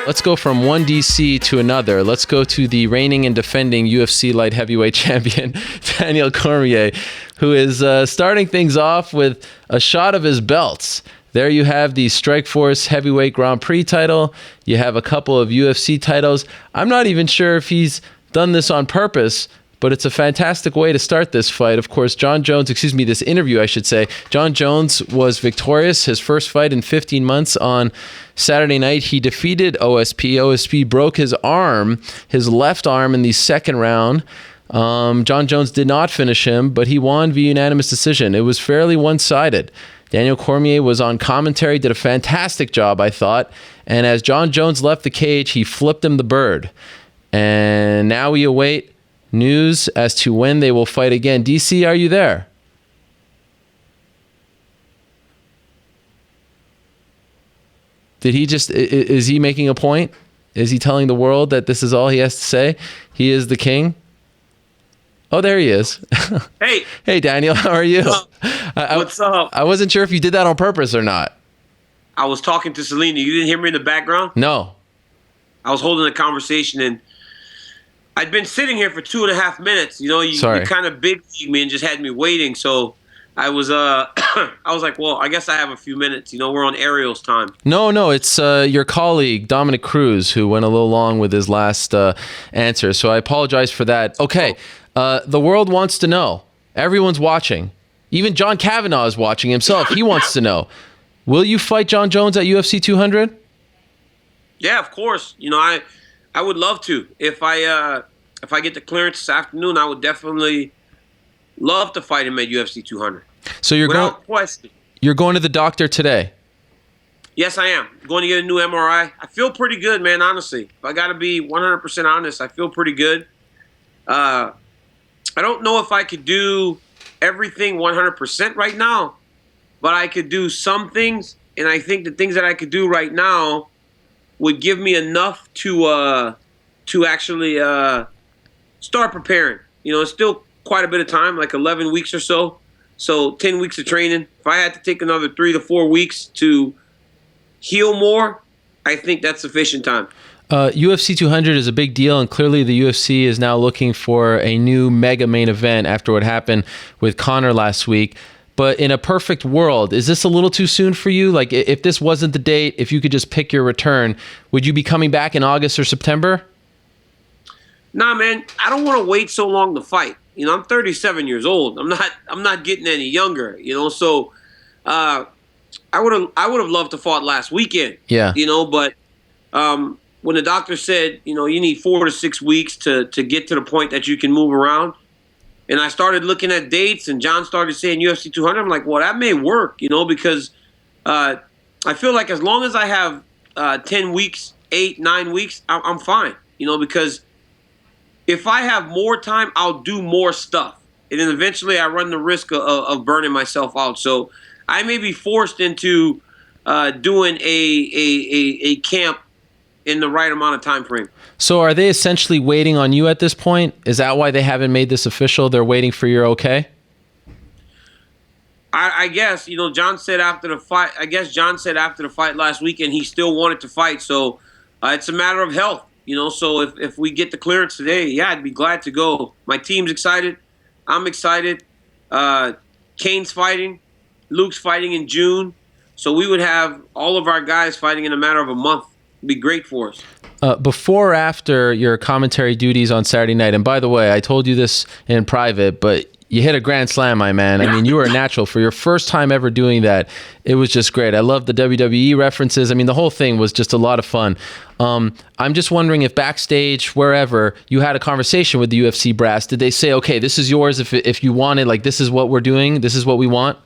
Let's go from one DC to another. Let's go to the reigning and defending UFC light heavyweight champion, Daniel Cormier, who is starting things off with a shot of his belts. There you have the Strikeforce Heavyweight Grand Prix title. You have a couple of UFC titles. I'm not even sure if he's done this on purpose, but it's a fantastic way to start this fight. Of course, this interview, I should say. Jon Jones was victorious, his first fight in 15 months on Saturday night. He defeated OSP. OSP broke his arm, his left arm, in the second round. Jon Jones did not finish him, but he won via unanimous decision. It was fairly one-sided. Daniel Cormier was on commentary, did a fantastic job, I thought. And as Jon Jones left the cage, he flipped him the bird. And now we await news as to when they will fight again. DC, are you there? Is he making a point? Is he telling the world that this is all he has to say? He is the king? Oh, there he is. Hey. Hey, Daniel, how are you? What's up? I wasn't sure if you did that on purpose or not. I was talking to Selena. You didn't hear me in the background? No. I was holding a conversation, and I'd been sitting here for 2.5 minutes. You kind of big-leagued me and just had me waiting. So I was I was like, well, I guess I have a few minutes. We're on Ariel's time. No, it's your colleague, Dominic Cruz, who went a little long with his last answer. So I apologize for that. Okay, the world wants to know. Everyone's watching. Even John Kavanagh is watching himself. He wants to know. Will you fight Jon Jones at UFC 200? Yeah, of course. I would love to. If I get the clearance this afternoon, I would definitely love to fight him at UFC 200. So you're going to the doctor today? Yes, I am. Going to get a new MRI. I feel pretty good, man, honestly. If I got to be 100% honest, I feel pretty good. I don't know if I could do everything 100% right now, but I could do some things, and I think the things that I could do right now would give me enough to actually start preparing. It's still quite a bit of time, like 11 weeks or so. So 10 weeks of training. If I had to take another 3 to 4 weeks to heal more, I think that's sufficient time. UFC 200 is a big deal, and clearly the UFC is now looking for a new mega main event after what happened with Conor last week. But in a perfect world, is this a little too soon for you? Like, if this wasn't the date, if you could just pick your return, would you be coming back in August or September? Nah, man, I don't want to wait so long to fight. I'm 37 years old. I'm not getting any younger. So I would have loved to fought last weekend. Yeah. But when the doctor said, you need 4 to 6 weeks to get to the point that you can move around. And I started looking at dates, and John started saying UFC 200. I'm like, well, that may work, because I feel like as long as I have 10 weeks, 8, 9 weeks, I'm fine, because if I have more time, I'll do more stuff. And then eventually I run the risk of burning myself out. So I may be forced into doing a camp in the right amount of time frame. So are they essentially waiting on you at this point? Is that why they haven't made this official? They're waiting for your okay? I guess, John said after the fight, last weekend, he still wanted to fight. So it's a matter of health, so if we get the clearance today, yeah, I'd be glad to go. My team's excited. I'm excited. Kane's fighting. Luke's fighting in June. So we would have all of our guys fighting in a matter of a month. It'd be great for us. Before or after your commentary duties on Saturday night, and by the way, I told you this in private, but you hit a grand slam, my man. I mean, you were a natural for your first time ever doing that. It was just great. I love the WWE references. I mean, the whole thing was just a lot of fun. I'm just wondering if backstage, wherever, you had a conversation with the UFC brass. Did they say, okay, this is yours if you want it, like this is what we're doing, this is what we want?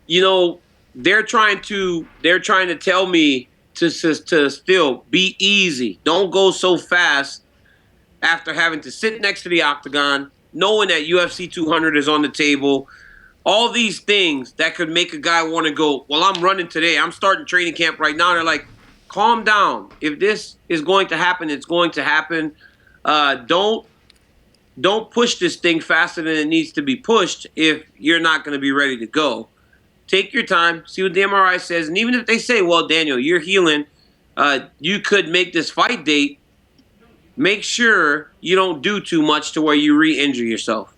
They're trying to tell me to still be easy. Don't go so fast after having to sit next to the octagon, knowing that UFC 200 is on the table. All these things that could make a guy want to go, well, I'm running today. I'm starting training camp right now. They're like, calm down. If this is going to happen, it's going to happen. Don't push this thing faster than it needs to be pushed if you're not going to be ready to go. Take your time, see what the MRI says, and even if they say, well, Daniel, you're healing, you could make this fight date, make sure you don't do too much to where you re-injure yourself.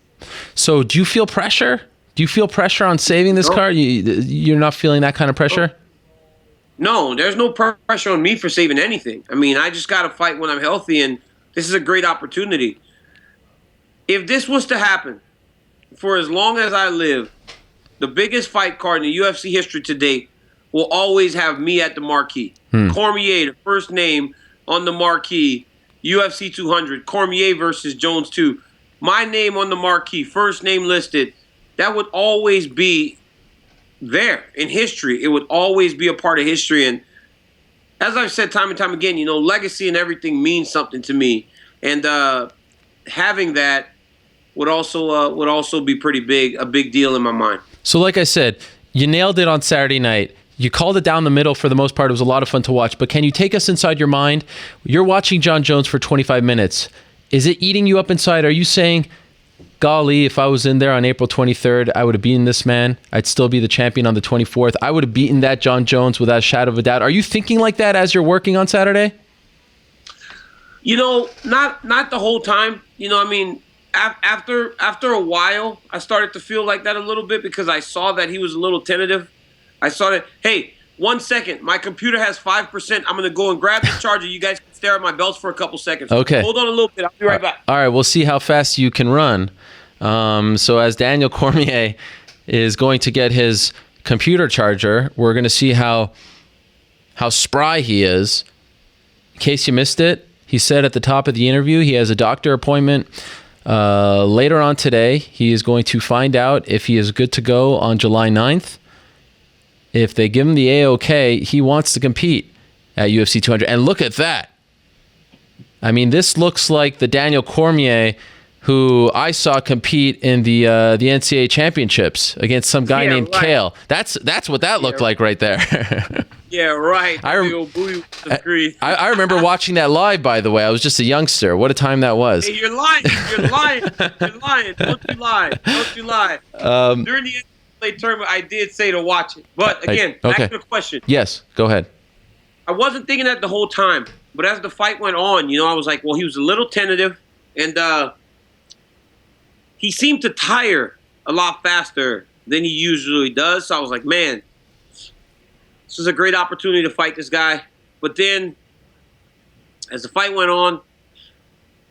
So do you feel pressure? Do you feel pressure on saving this card? You're not feeling that kind of pressure? No, there's no pressure on me for saving anything. I mean, I just got to fight when I'm healthy, and this is a great opportunity. If this was to happen, for as long as I live, the biggest fight card in the UFC history to date will always have me at the marquee. Cormier, the first name on the marquee, UFC 200, Cormier versus Jones 2. My name on the marquee, first name listed, that would always be there in history. It would always be a part of history. And as I've said time and time again, you know, legacy and everything means something to me. And having that would also be pretty big, a big deal in my mind. So like I said, you nailed it on Saturday night. You called it down the middle for the most part. It was a lot of fun to watch. But can you take us inside your mind? You're watching Jon Jones for 25 minutes. Is it eating you up inside? Are you saying, golly, if I was in there on April 23rd, I would have beaten this man. I'd still be the champion on the 24th. I would have beaten that Jon Jones without a shadow of a doubt. Are you thinking like that as you're working on Saturday? You know, not the whole time. You know, I mean, after a while, I started to feel like that a little bit because I saw that he was a little tentative. I saw that, hey, 1 second, my computer has 5%. I'm going to go and grab the charger. You guys can stare at my belts for a couple seconds. Okay. Hold on a little bit. I'll be right back. All right, we'll see how fast you can run. So as Daniel Cormier is going to get his computer charger, we're going to see how spry he is. In case you missed it, he said at the top of the interview he has a doctor appointment later on today. He is going to find out if he is good to go on July 9th. If they give him the A-OK, he wants to compete at UFC 200. And look at that. I mean, this looks like the Daniel Cormier who I saw compete in the NCAA championships against some guy named Kale. That's what that looked like right there. Yeah, right. I remember watching that live, by the way. I was just a youngster. What a time that was. Hey, you're lying. You're lying. You're lying. Don't you lie. Don't you lie. During the NCAA tournament, I did say to watch it. But again, back to the question. Yes, go ahead. I wasn't thinking that the whole time. But as the fight went on, you know, I was like, well, he was a little tentative. And he seemed to tire a lot faster than he usually does. So I was like, man, this is a great opportunity to fight this guy. But then, as the fight went on,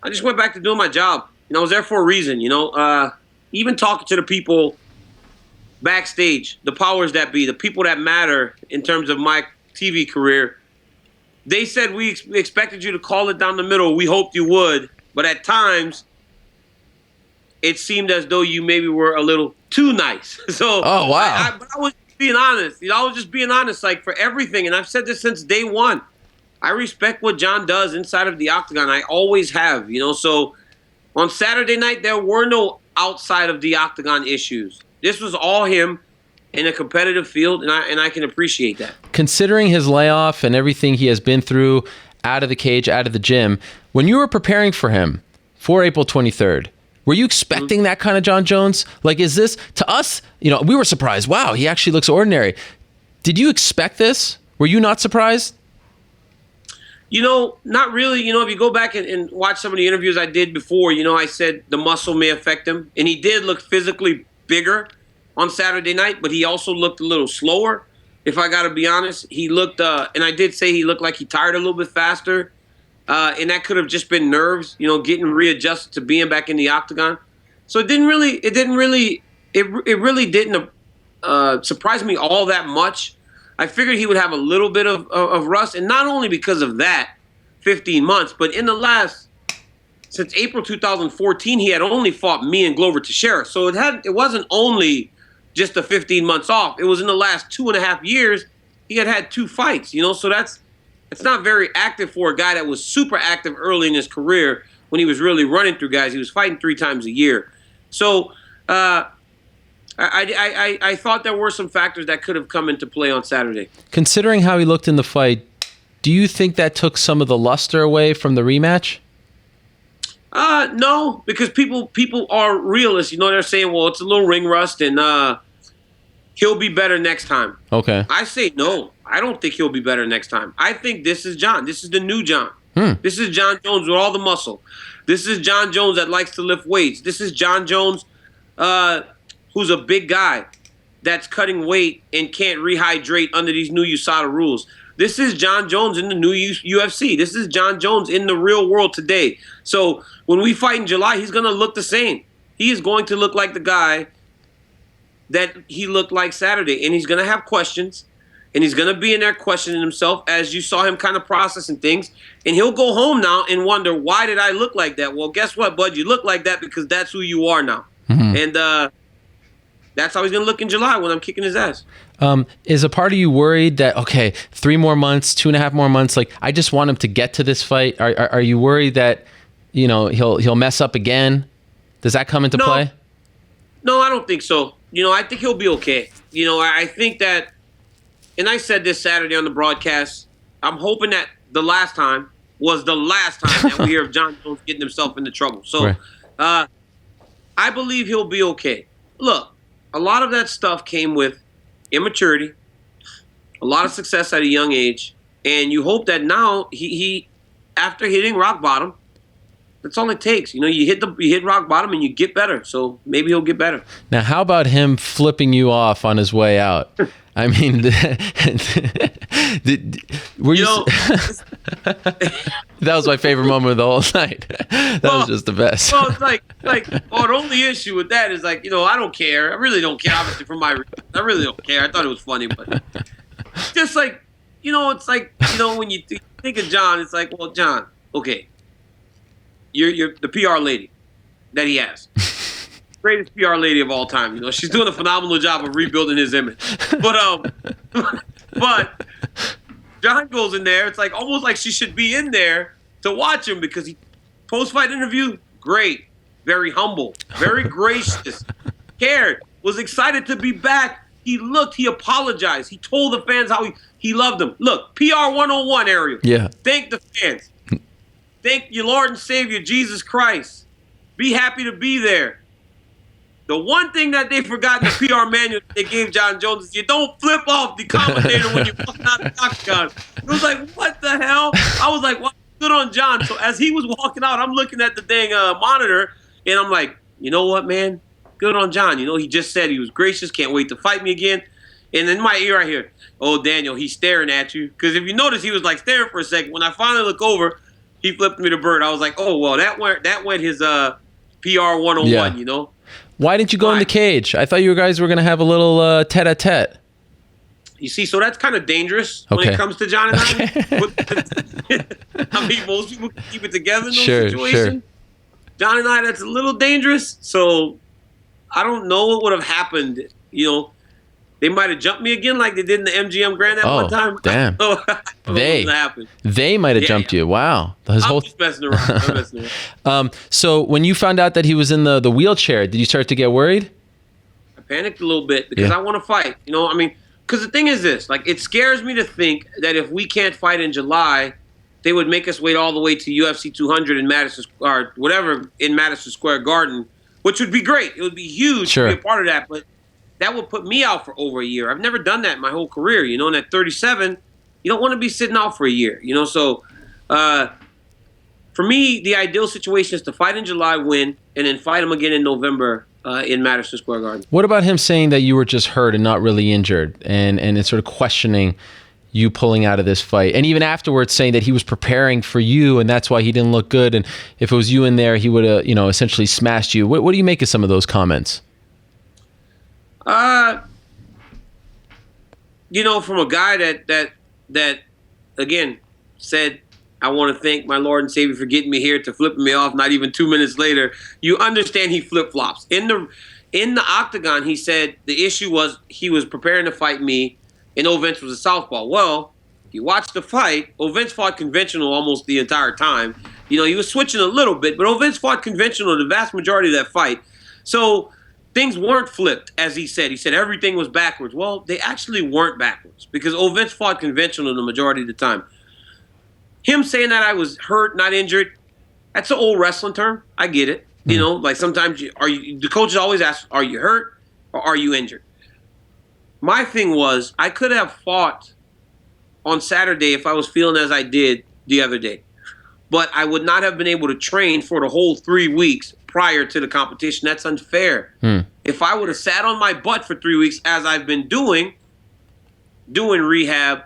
I just went back to doing my job. You know, I was there for a reason, you know. Even talking to the people backstage, the powers that be, the people that matter in terms of my TV career, they said, we expected you to call it down the middle. We hoped you would. But at times, it seemed as though you maybe were a little too nice. So, oh, wow. But I was being honest. You know, I was just being honest, like, for everything. And I've said this since day one. I respect what Jon does inside of the octagon. I always have, you know. So on Saturday night, there were no outside of the octagon issues. This was all him in a competitive field, and I can appreciate that. Considering his layoff and everything he has been through out of the cage, out of the gym, when you were preparing for him for April 23rd, were you expecting that kind of Jon Jones? Like, is this, to us, you know, we were surprised. Wow, he actually looks ordinary. Did you expect this? Were you not surprised? You know, not really. You know, if you go back and watch some of the interviews I did before, you know, I said the muscle may affect him. And he did look physically bigger on Saturday night, but he also looked a little slower, if I got to be honest. He looked, and I did say he looked like he tired a little bit faster. And that could have just been nerves, you know, getting readjusted to being back in the octagon. So it really didn't surprise me all that much. I figured he would have a little bit of rust, and not only because of that 15 months, but in the last, since April 2014, he had only fought me and Glover Teixeira. So it wasn't only just the 15 months off. It was in the last 2.5 years he had 2 fights, you know, so it's not very active for a guy that was super active early in his career when he was really running through guys. He was fighting 3 times a year. So I thought there were some factors that could have come into play on Saturday. Considering how he looked in the fight, do you think that took some of the luster away from the rematch? No, because people are realists. You know, they're saying, well, it's a little ring rust and he'll be better next time. Okay. I say no. I don't think he'll be better next time. I think this is Jon. This is the new Jon. This is Jon Jones with all the muscle. This is Jon Jones that likes to lift weights. This is Jon Jones who's a big guy that's cutting weight and can't rehydrate under these new USADA rules. This is Jon Jones in the new UFC. This is Jon Jones in the real world today. So when we fight in July, he's going to look the same. He is going to look like the guy that he looked like Saturday. And he's going to have questions. And he's going to be in there questioning himself as you saw him kind of processing things. And he'll go home now and wonder, why did I look like that? Well, guess what, bud? You look like that because that's who you are now. And that's how he's going to look in July when I'm kicking his ass. Is a part of you worried that, okay, 3 more months, 2.5 more months, like I just want him to get to this fight? Are you worried that, you know, he'll mess up again? Does that come into play? No, I don't think so. You know, I think he'll be okay. You know, I think that, and I said this Saturday on the broadcast, I'm hoping that the last time was the last time that we hear of Jon Jones getting himself into trouble. So I believe he'll be okay. Look, a lot of that stuff came with immaturity, a lot of success at a young age, and you hope that now he after hitting rock bottom, that's all it takes. You know, you hit rock bottom and you get better. So maybe he'll get better. Now, how about him flipping you off on his way out? I mean, were you? That was my favorite moment of the whole night. That was just the best. Well, it's like, the only issue with that is like, you know, I don't care. I really don't care. Obviously, I really don't care. I thought it was funny, but just like, you know, it's like, you know, when you think of Jon, it's like, well, Jon, okay, you're the PR lady that he has. Greatest PR lady of all time. You know, she's doing a phenomenal job of rebuilding his image. But Jon goes in there. It's like almost like she should be in there to watch him because he post-fight interview, great, very humble, very gracious, cared, was excited to be back. He apologized. He told the fans how he loved them. Look, PR 101, Ariel. Yeah. Thank the fans. Thank your Lord and Savior, Jesus Christ. Be happy to be there. The one thing that they forgot in the PR manual they gave Jon Jones is you don't flip off the commentator when you're walking out the octagon. It was like, what the hell? I was like, well, good on Jon. So as he was walking out, I'm looking at the dang monitor, and I'm like, you know what, man? Good on Jon. You know, he just said he was gracious, can't wait to fight me again. And in my ear, I hear, oh, Daniel, he's staring at you. Because if you notice, he was like staring for a second. When I finally look over, he flipped me the bird. I was like, oh, well, that went his PR 101, you know? Why didn't you go in the cage? I thought you guys were going to have a little tete-a-tete. You see, so that's kind of dangerous when it comes to Jon and I. I mean, most people keep it together in those situations. Sure. Jon and I, that's a little dangerous. So I don't know what would have happened. You know, they might have jumped me again like they did in the MGM Grand that one time. Damn. They might have jumped you. Wow. I'm just messing around. So when you found out that he was in the wheelchair, did you start to get worried? I panicked a little bit because I want to fight. You know, I mean, because the thing is this, like, it scares me to think that if we can't fight in July, they would make us wait all the way to UFC 200 in Madison, or whatever, in Madison Square Garden, which would be great. It would be huge to be a part of that, but that would put me out for over a year. I've never done that in my whole career. You know, and at 37, you don't want to be sitting out for a year. You know, so for me, the ideal situation is to fight in July, win, and then fight him again in November in Madison Square Garden. What about him saying that you were just hurt and not really injured, and it's sort of questioning you pulling out of this fight, and even afterwards saying that he was preparing for you and that's why he didn't look good, and if it was you in there, he would have, you know, essentially smashed you. What do you make of some of those comments? You know, from a guy that again said, I want to thank my Lord and Savior for getting me here, to flipping me off not even 2 minutes later, you understand he flip-flops. In the octagon, he said the issue was he was preparing to fight me and Vince was a southpaw. Well, if you watch the fight, Vince fought conventional almost the entire time. You know, he was switching a little bit, but Vince fought conventional the vast majority of that fight. So things weren't flipped, as he said. He said everything was backwards. Well, they actually weren't backwards because Vince fought conventional the majority of the time. Him saying that I was hurt, not injured, that's an old wrestling term. I get it. You know, like sometimes the coaches always ask, are you hurt or are you injured? My thing was I could have fought on Saturday if I was feeling as I did the other day. But I would not have been able to train for the whole 3 weeks prior to the competition. That's unfair. If I would have sat on my butt for 3 weeks, as I've been doing rehab,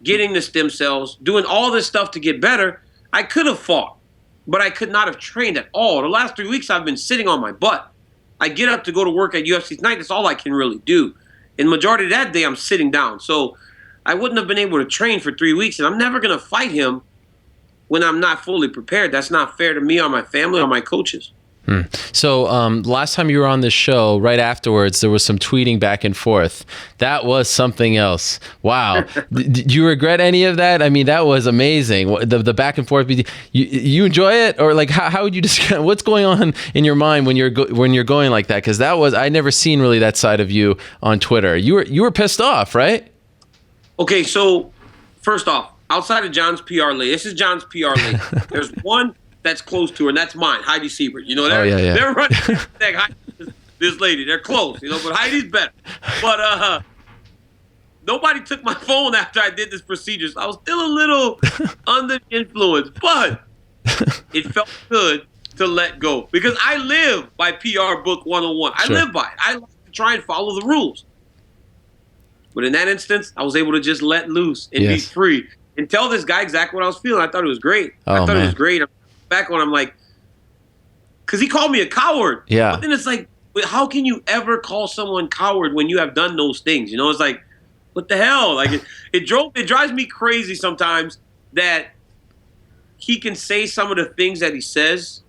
getting the stem cells, doing all this stuff to get better, I could have fought. But I could not have trained at all. The last 3 weeks, I've been sitting on my butt. I get up to go to work at UFC tonight. That's all I can really do. And the majority of that day, I'm sitting down. So I wouldn't have been able to train for 3 weeks. And I'm never going to fight him when I'm not fully prepared. That's not fair to me or my family or my coaches. So last time you were on this show, right afterwards, there was some tweeting back and forth. That was something else. Wow. Did you regret any of that? I mean, that was amazing. The back and forth. You enjoy it? Or like, how would you describe what's going on in your mind when you're going like that? Because I never seen really that side of you on Twitter. You were pissed off, right? Okay, so first off, outside of Jon's PR lady, this is Jon's PR lady. There's one that's close to her, and that's mine, Heidi Siebert. You know, they're running this lady. They're close, you know, but Heidi's better. But nobody took my phone after I did this procedure, so I was still a little under the influence, but it felt good to let go because I live by PR Book 101. I live by it. I like to try and follow the rules. But in that instance, I was able to just let loose and be free and tell this guy exactly what I was feeling. I thought it was great. I thought it was great. Back when I'm like, because he called me a coward. Yeah. But then it's like, how can you ever call someone coward when you have done those things? You know, it's like, what the hell? Like it drives me crazy sometimes that he can say some of the things that he says,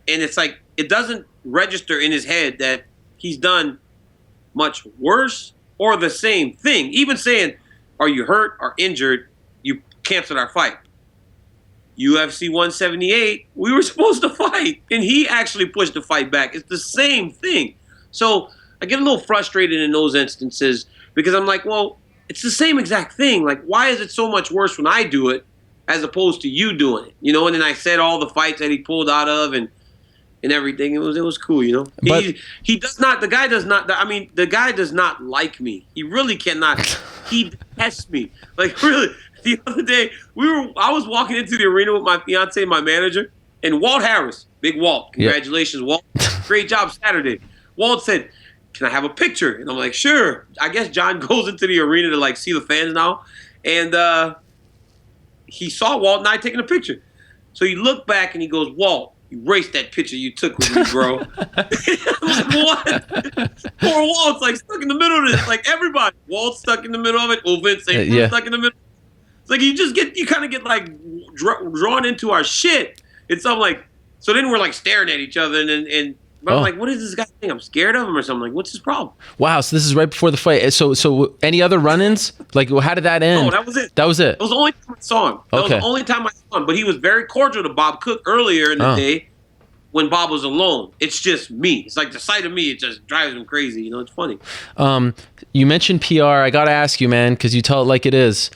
and it's like it doesn't register in his head that he's done much worse or the same thing. Even saying, "Are you hurt or injured? You canceled our fight." UFC 178, we were supposed to fight, and he actually pushed the fight back. It's the same thing. So I get a little frustrated in those instances because I'm like, well, it's the same exact thing. Like, why is it so much worse when I do it as opposed to you doing it? You know, and then I said all the fights that he pulled out of and everything. It was cool, you know. But he does not. The guy does not. I mean, the guy does not like me. He really cannot. He detests me. Like really. The other day, I was walking into the arena with my fiance and my manager, and Walt Harris, big Walt, congratulations, Walt, great job Saturday. Walt said, "Can I have a picture?" And I'm like, "Sure." I guess Jon goes into the arena to like see the fans now, and he saw Walt and I taking a picture. So he looked back and he goes, "Walt, erase that picture you took with me, bro." I'm like, what? Poor Walt's like stuck in the middle of this. Like everybody, Walt's stuck in the middle of it. Vince stuck in the middle. Like you kind of get like drawn into our shit. It's something like, so then we're like staring at each other but I'm like, what is this guy think? I'm scared of him or something. Like, what's his problem? Wow. So this is right before the fight. So any other run-ins? Like, how did that end? No, that was it. That was it. It was the only time I saw him. That was the only time I saw him. But he was very cordial to Bob Cook earlier in the day when Bob was alone. It's just me. It's like the sight of me, it just drives him crazy. You know, it's funny. You mentioned PR. I got to ask you, man, because you tell it like it is.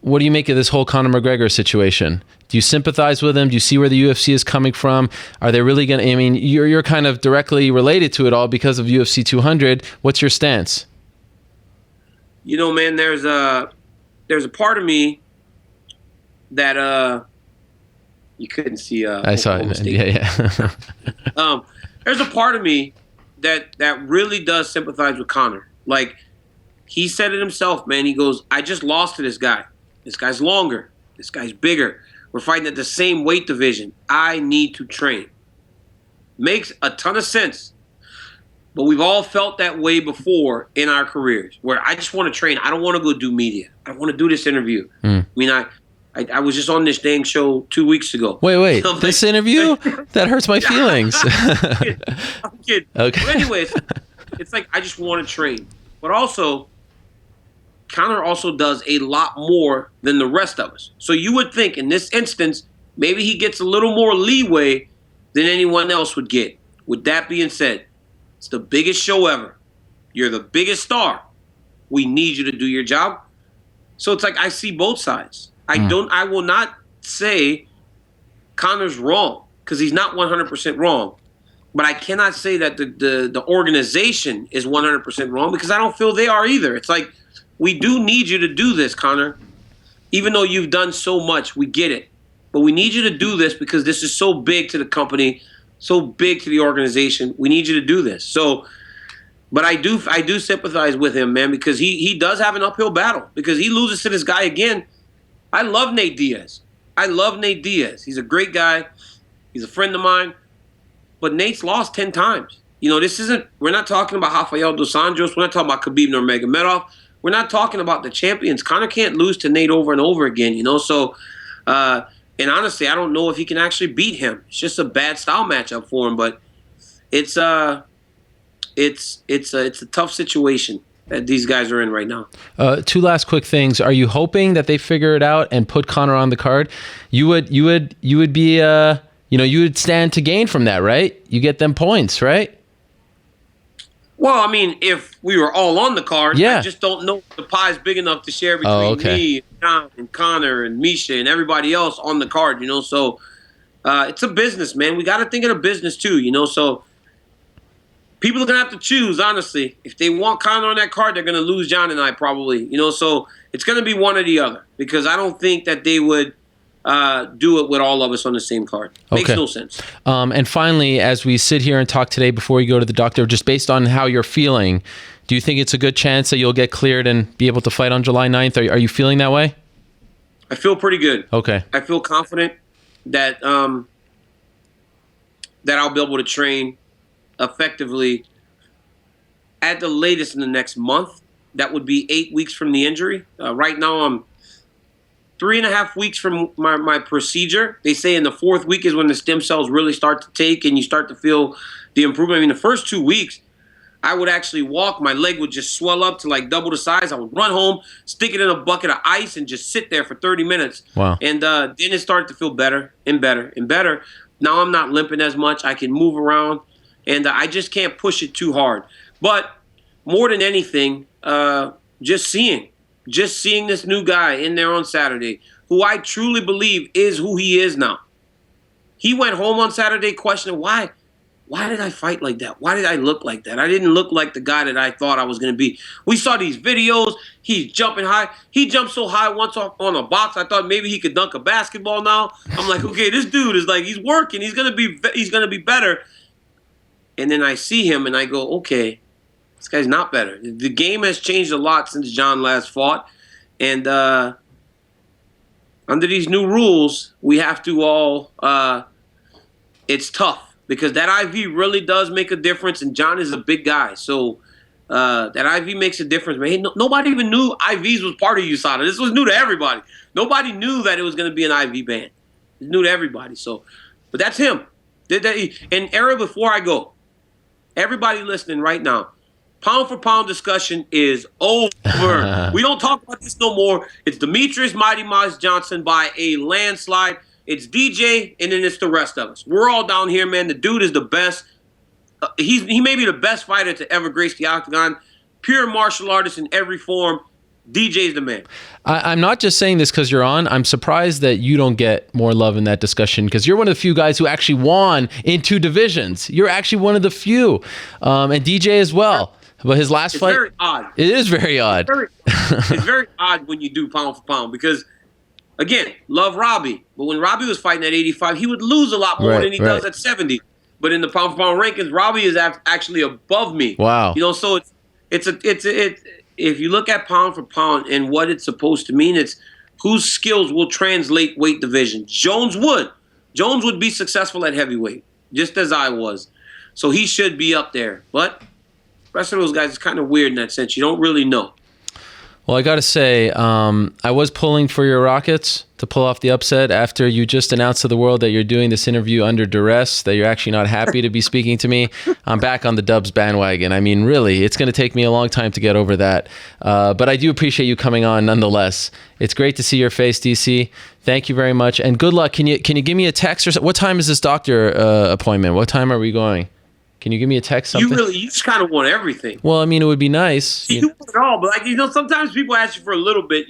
What do you make of this whole Conor McGregor situation? Do you sympathize with him? Do you see where the UFC is coming from? Are they really going to, I mean, you're kind of directly related to it all because of UFC 200. What's your stance? You know, man, there's a part of me that you couldn't see. I saw it. Yeah. There's a part of me that really does sympathize with Conor. Like, he said it himself, man. He goes, "I just lost to this guy. This guy's longer. This guy's bigger. We're fighting at the same weight division. I need to train." Makes a ton of sense. But we've all felt that way before in our careers, where I just want to train. I don't want to go do media. I want to do this interview. I mean, I was just on this dang show 2 weeks ago. Wait. This interview? That hurts my feelings. I'm kidding. Okay. But anyways, it's like I just want to train. But also, Conor also does a lot more than the rest of us. So you would think in this instance, maybe he gets a little more leeway than anyone else would get. With that being said, it's the biggest show ever. You're the biggest star. We need you to do your job. So it's like I see both sides. I will not say Conor's wrong, because he's not 100% wrong. But I cannot say that the organization is 100% wrong, because I don't feel they are either. It's like, we do need you to do this, Conor. even though you've done so much, we get it. But we need you to do this because this is so big to the company, so big to the organization. We need you to do this. So, but I do sympathize with him, man, because he does have an uphill battle because he loses to this guy again. I love Nate Diaz. He's a great guy. He's a friend of mine. But Nate's lost 10 times. You know, we're not talking about Rafael dos Anjos. We're not talking about Khabib Nurmagomedov. We're not talking about the champions. Conor can't lose to Nate over and over again, you know. So, and honestly, I don't know if he can actually beat him. It's just a bad style matchup for him. But it's a tough situation that these guys are in right now. Two last quick things. Are you hoping that they figure it out and put Conor on the card? You would be you would stand to gain from that, right? You get them points, right? Well, I mean, if we were all on the card, yeah. I just don't know if the pie is big enough to share between me, and John, and Conor, and Misha, and everybody else on the card, you know. So it's a business, man. We got to think of the business too, you know. So people are going to have to choose, honestly. If they want Conor on that card, they're going to lose John and I probably, you know. So it's going to be one or the other because I don't think that they would do it with all of us on the same card. Makes no sense. And finally, as we sit here and talk today before you go to the doctor, just based on how you're feeling, do you think it's a good chance that you'll get cleared and be able to fight on July 9th? Are you feeling that way? I feel pretty good. Okay. I feel confident that that I'll be able to train effectively at the latest in the next month. That would be 8 weeks from the injury. Right now, I'm 3.5 weeks from my procedure. They say in the 4th week is when the stem cells really start to take and you start to feel the improvement. I mean, the first 2 weeks, I would actually walk. My leg would just swell up to like double the size. I would run home, stick it in a bucket of ice, and just sit there for 30 minutes. Wow. And then it started to feel better and better and better. Now I'm not limping as much. I can move around, and I just can't push it too hard. But more than anything, just seeing this new guy in there on Saturday, who I truly believe is who he is now. He went home on Saturday questioning, why did I fight like that? Why did I look like that? I didn't look like the guy that I thought I was going to be. We saw these videos. He's jumping high. He jumped so high once off on a box, I thought maybe he could dunk a basketball now. I'm like, okay, this dude is like, he's working. He's going to be better. And then I see him and I go, okay, this guy's not better. The game has changed a lot since Jon last fought. And under these new rules, we have to all it's tough because that IV really does make a difference, and Jon is a big guy. So that IV makes a difference. Man, nobody even knew IVs was part of USADA. This was new to everybody. Nobody knew that it was going to be an IV ban. It's new to everybody. So, but that's him. And Eric, before I go, everybody listening right now, pound for pound discussion is over. We don't talk about this no more. It's Demetrius Mighty Mouse Johnson by a landslide. It's DJ, and then it's the rest of us. We're all down here, man. The dude is the best. He may be the best fighter to ever grace the octagon. Pure martial artist in every form. DJ's the man. I'm not just saying this because you're on. I'm surprised that you don't get more love in that discussion because you're one of the few guys who actually won in 2 divisions. You're actually one of the few. And DJ as well. But his last fight... It's very odd. It is very odd. It's very odd when you do pound for pound because, again, love Robbie. But when Robbie was fighting at 85, he would lose a lot more than he does at 70. But in the pound for pound rankings, Robbie is actually above me. Wow. You know, so it's if you look at pound for pound and what it's supposed to mean, it's whose skills will translate weight division. Jones would be successful at heavyweight, just as I was. So he should be up there. But the rest of those guys is kind of weird in that sense. You don't really know. Well, I got to say, I was pulling for your Rockets to pull off the upset after you just announced to the world that you're doing this interview under duress, that you're actually not happy to be speaking to me. I'm back on the Dubs bandwagon. I mean, really, it's going to take me a long time to get over that. But I do appreciate you coming on nonetheless. It's great to see your face, DC. Thank you very much. And good luck. Can you give me a text or something? What time is this doctor appointment? What time are we going? Can you give me a text? Something? You just kind of want everything. Well, I mean, it would be nice. You want it all, but sometimes people ask you for a little bit,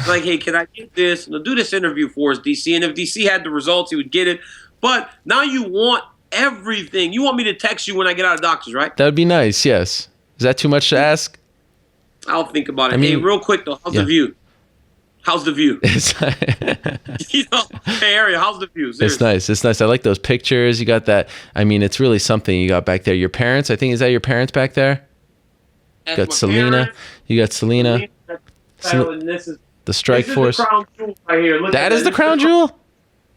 like, hey, can I get this? And they'll do this interview for us, DC. And if DC had the results, he would get it. But now you want everything. You want me to text you when I get out of doctor's, right? That would be nice, yes. Is that too much to ask? I'll think about it. Hey, real quick, though, how's the view? how's the view? You know, hey, Ariel, how's the view? Seriously. It's nice. It's nice. I like those pictures. You got that. I mean, it's really something you got back there. Your parents, I think, is that your parents back there? That's Got my Selena. parents. You got Selena. And this is The Strike Force. the crown jewel right here. Look That at is the crown jewel?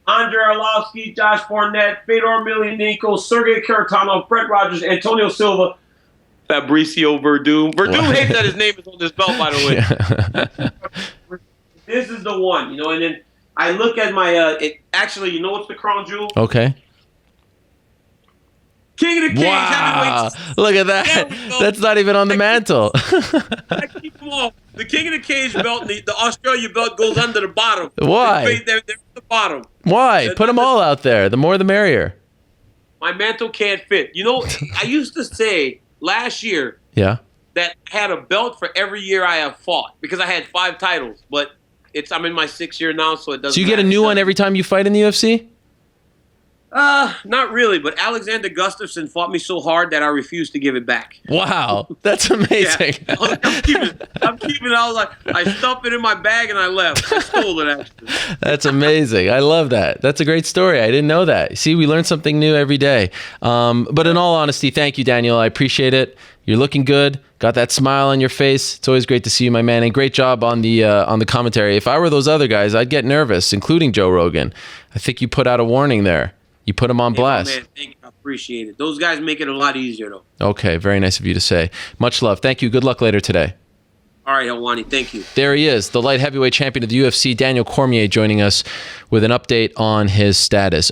Andre Arlovsky, Josh Barnett, Fedor Emelianenko, Sergey Karatanov, Brett Rogers, Antonio Silva, Fabricio Verdum. Verdum hates that his name is on this belt, by the way. This is the one, you know, and then I look at my, actually, you know what's the crown jewel? Okay. King of the Cage. Wow. Heavyweight. There we go. That's not even on the mantle. I keep them all. The King of the Cage belt and the Australia belt goes under the bottom. Why? They're at the bottom. Why? Put them all out there. The more the merrier. My mantle can't fit. You know, I used to say last year Yeah. that I had a belt for every year I have fought because I had 5 titles, but I'm in my 6th year now, so it doesn't So you get a matter. new one every time you fight in the UFC? Not really, but Alexander Gustafsson fought me so hard that I refused to give it back. Wow. That's amazing. Yeah. I'm keeping it. I was like, I stuffed it in my bag and I left. I stole it, actually. That's amazing. I love that. That's a great story. I didn't know that. See, we learn something new every day. But in all honesty, thank you, Daniel. I appreciate it. You're looking good. Got that smile on your face. It's always great to see you, my man. And great job on the commentary. If I were those other guys, I'd get nervous, including Joe Rogan. I think you put out a warning there. You put him on blast. Man, thank you. I appreciate it. Those guys make it a lot easier, though. Okay, very nice of you to say. Much love. Thank you. Good luck later today. All right, Helwani. Thank you. There he is, the light heavyweight champion of the UFC, Daniel Cormier, joining us with an update on his status.